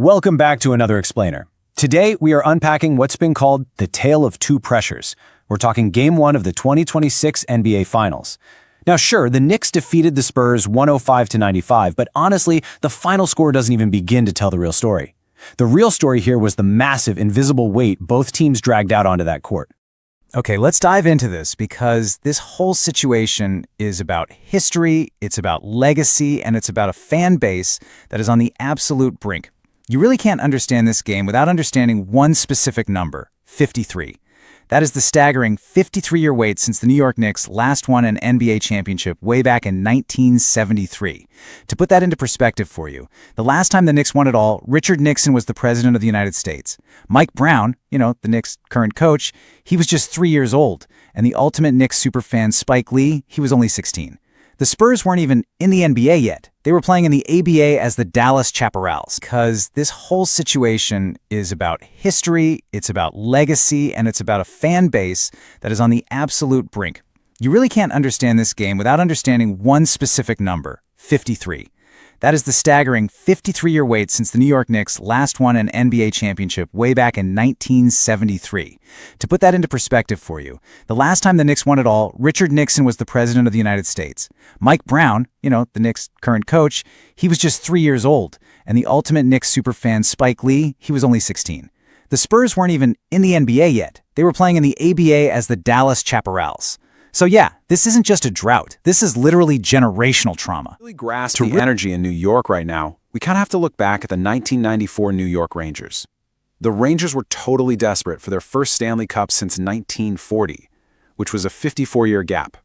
Welcome back to another Explainer. Today, we are unpacking what's been called the tale of two pressures. We're talking Game 1 of the 2026 NBA Finals. Now sure, the Knicks defeated the Spurs 105-95, but honestly, the final score doesn't even begin to tell the real story. The real story here was the massive, invisible weight both teams dragged out onto that court. Okay, let's dive into this because this whole situation is about history, it's about legacy, and it's about a fan base that is on the absolute brink. You really can't understand this game without understanding one specific number, 53. That is the staggering 53-year wait since the New York Knicks last won an NBA championship way back in 1973. To put that into perspective for you, the last time the Knicks won it all, Richard Nixon was the president of the United States. Mike Brown, the Knicks' current coach, he was just 3 years old. And the ultimate Knicks superfan Spike Lee, he was only 16. The Spurs weren't even in the NBA yet. They were playing in the ABA as the Dallas Chaparrals, because this whole situation is about history, it's about legacy, and it's about a fan base that is on the absolute brink. You really can't understand this game without understanding one specific number, 53. That is the staggering 53-year wait since the New York Knicks last won an NBA championship way back in 1973. To put that into perspective for you, the last time the Knicks won it all, Richard Nixon was the president of the United States. Mike Brown, the Knicks' current coach, he was just 3 years old. And the ultimate Knicks superfan Spike Lee, he was only 16. The Spurs weren't even in the NBA yet. They were playing in the ABA as the Dallas Chaparrals. So yeah, this isn't just a drought. This is literally generational trauma. To really grasp the energy in New York right now, we kind of have to look back at the 1994 New York Rangers. The Rangers were totally desperate for their first Stanley Cup since 1940, which was a 54-year gap.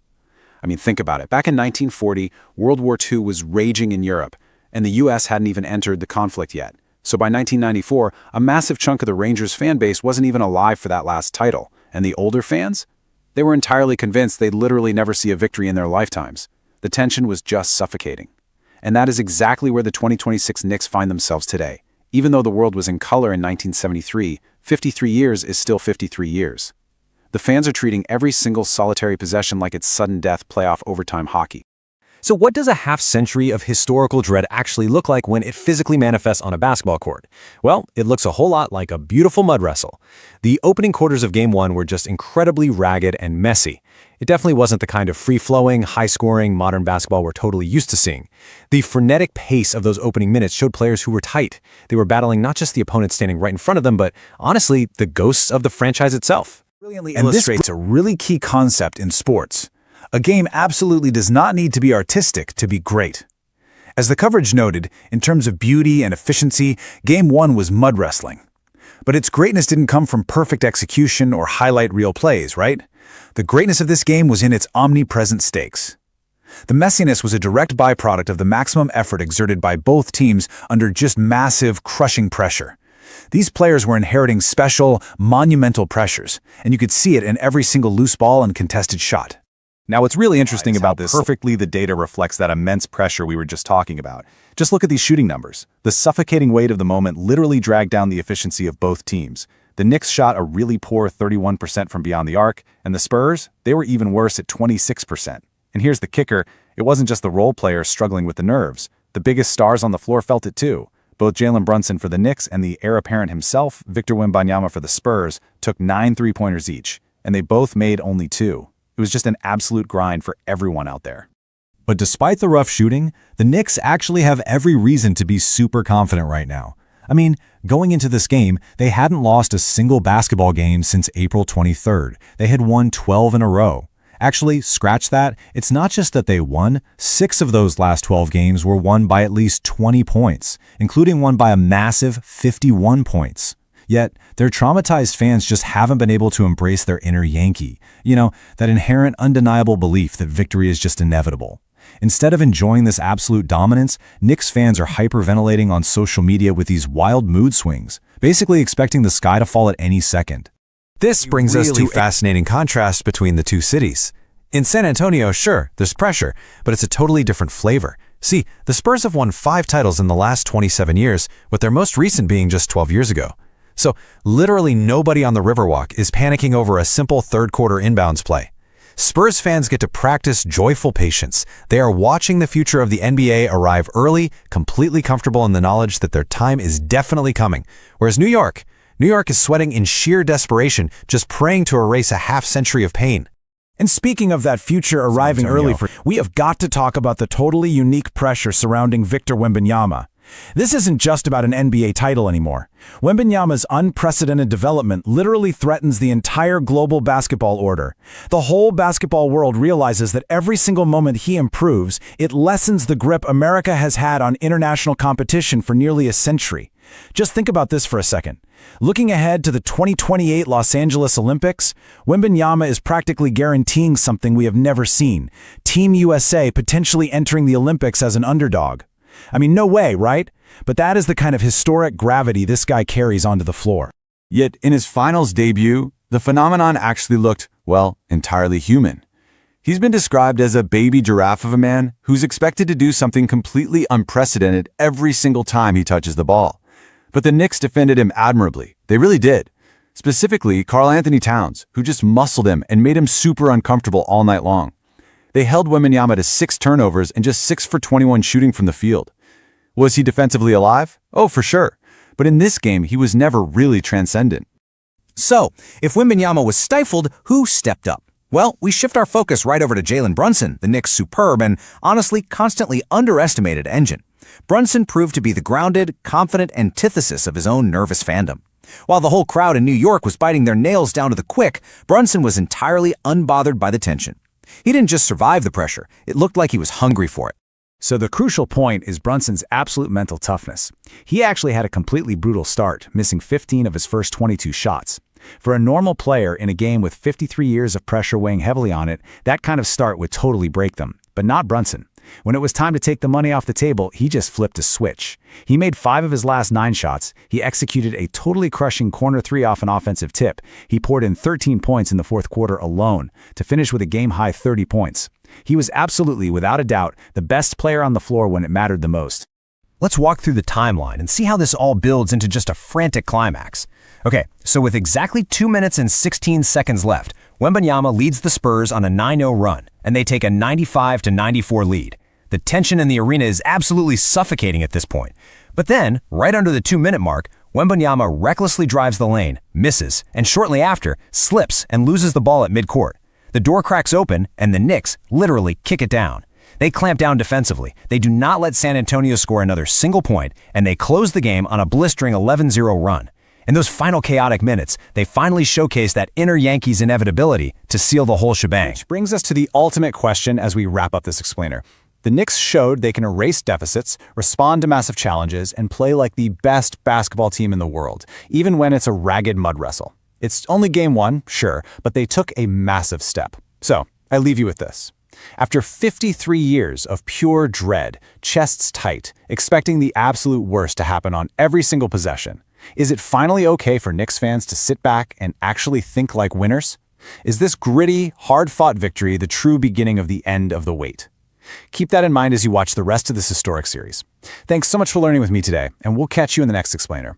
I mean, think about it. Back in 1940, World War II was raging in Europe, and the U.S. hadn't even entered the conflict yet. So by 1994, a massive chunk of the Rangers fan base wasn't even alive for that last title. And the older fans? They were entirely convinced they'd literally never see a victory in their lifetimes. The tension was just suffocating. And that is exactly where the 2026 Knicks find themselves today. Even though the world was in color in 1973, 53 years is still 53 years. The fans are treating every single solitary possession like it's sudden death playoff overtime hockey. So what does a half-century of historical dread actually look like when it physically manifests on a basketball court? Well, it looks a whole lot like a beautiful mud wrestle. The opening quarters of Game 1 were just incredibly ragged and messy. It definitely wasn't the kind of free-flowing, high-scoring modern basketball we're totally used to seeing. The frenetic pace of those opening minutes showed players who were tight. They were battling not just the opponent standing right in front of them, but honestly, the ghosts of the franchise itself. Brilliantly illustrates a really key concept in sports. A game absolutely does not need to be artistic to be great. As the coverage noted, in terms of beauty and efficiency, Game 1 was mud wrestling. But its greatness didn't come from perfect execution or highlight reel plays, right? The greatness of this game was in its omnipresent stakes. The messiness was a direct byproduct of the maximum effort exerted by both teams under just massive, crushing pressure. These players were inheriting special, monumental pressures, and you could see it in every single loose ball and contested shot. Now, what's really interesting about this perfectly the data reflects that immense pressure we were just talking about. Just look at these shooting numbers. The suffocating weight of the moment literally dragged down the efficiency of both teams. The Knicks shot a really poor 31% from beyond the arc, and the Spurs, they were even worse at 26%. And here's the kicker, it wasn't just the role players struggling with the nerves. The biggest stars on the floor felt it too. Both Jalen Brunson for the Knicks and the heir apparent himself, Victor Wembanyama for the Spurs, took 9 three-pointers each, and they both made only 2. It was just an absolute grind for everyone out there. But despite the rough shooting, the Knicks actually have every reason to be super confident right now. I mean, going into this game, they hadn't lost a single basketball game since April 23rd. They had won 12 in a row. Actually, scratch that, it's not just that they won, 6 of those last 12 games were won by at least 20 points, including one by a massive 51 points. Yet, their traumatized fans just haven't been able to embrace their inner Yankee, that inherent undeniable belief that victory is just inevitable. Instead of enjoying this absolute dominance, Knicks fans are hyperventilating on social media with these wild mood swings, basically expecting the sky to fall at any second. This brings us to a fascinating contrast between the two cities. In San Antonio, sure, there's pressure, but it's a totally different flavor. See, the Spurs have won 5 titles in the last 27 years, with their most recent being just 12 years ago. So literally nobody on the Riverwalk is panicking over a simple third-quarter inbounds play. Spurs fans get to practice joyful patience. They are watching the future of the NBA arrive early, completely comfortable in the knowledge that their time is definitely coming. Whereas New York is sweating in sheer desperation, just praying to erase a half-century of pain. And speaking of that future arriving early, we have got to talk about the totally unique pressure surrounding Victor Wembanyama. This isn't just about an NBA title anymore. Wembanyama's unprecedented development literally threatens the entire global basketball order. The whole basketball world realizes that every single moment he improves, it lessens the grip America has had on international competition for nearly a century. Just think about this for a second. Looking ahead to the 2028 Los Angeles Olympics, Wembanyama is practically guaranteeing something we have never seen: Team USA potentially entering the Olympics as an underdog. I mean, no way, right? But that is the kind of historic gravity this guy carries onto the floor. Yet, in his finals debut, the phenomenon actually looked, well, entirely human. He's been described as a baby giraffe of a man who's expected to do something completely unprecedented every single time he touches the ball. But the Knicks defended him admirably. They really did. Specifically, Karl-Anthony Towns, who just muscled him and made him super uncomfortable all night long. They held Wembanyama to 6 turnovers and just 6 for 21 shooting from the field. Was he defensively alive? Oh, for sure. But in this game, he was never really transcendent. So, if Wembanyama was stifled, who stepped up? Well, we shift our focus right over to Jalen Brunson, the Knicks' superb and honestly constantly underestimated engine. Brunson proved to be the grounded, confident antithesis of his own nervous fandom. While the whole crowd in New York was biting their nails down to the quick, Brunson was entirely unbothered by the tension. He didn't just survive the pressure, it looked like he was hungry for it. So the crucial point is Brunson's absolute mental toughness. He actually had a completely brutal start, missing 15 of his first 22 shots. For a normal player in a game with 53 years of pressure weighing heavily on it, that kind of start would totally break them. But not Brunson. When it was time to take the money off the table, he just flipped a switch. He made 5 of his last 9 shots. He executed a totally crushing corner 3 off an offensive tip. He poured in 13 points in the fourth quarter alone to finish with a game-high 30 points. He was absolutely, without a doubt, the best player on the floor when it mattered the most. Let's walk through the timeline and see how this all builds into just a frantic climax. Okay, so with exactly 2 minutes and 16 seconds left, Wembanyama leads the Spurs on a 9-0 run, and they take a 95-94 lead. The tension in the arena is absolutely suffocating at this point. But then, right under the 2-minute mark, Wembanyama recklessly drives the lane, misses, and shortly after, slips and loses the ball at midcourt. The door cracks open, and the Knicks literally kick it down. They clamp down defensively. They do not let San Antonio score another single point, and they close the game on a blistering 11-0 run. In those final chaotic minutes, they finally showcase that inner Yankees inevitability to seal the whole shebang. Which brings us to the ultimate question as we wrap up this explainer. The Knicks showed they can erase deficits, respond to massive challenges, and play like the best basketball team in the world, even when it's a ragged mud wrestle. It's only game 1, sure, but they took a massive step. So, I leave you with this. After 53 years of pure dread, chests tight, expecting the absolute worst to happen on every single possession, is it finally okay for Knicks fans to sit back and actually think like winners? Is this gritty, hard-fought victory the true beginning of the end of the wait? Keep that in mind as you watch the rest of this historic series. Thanks so much for learning with me today, and we'll catch you in the next explainer.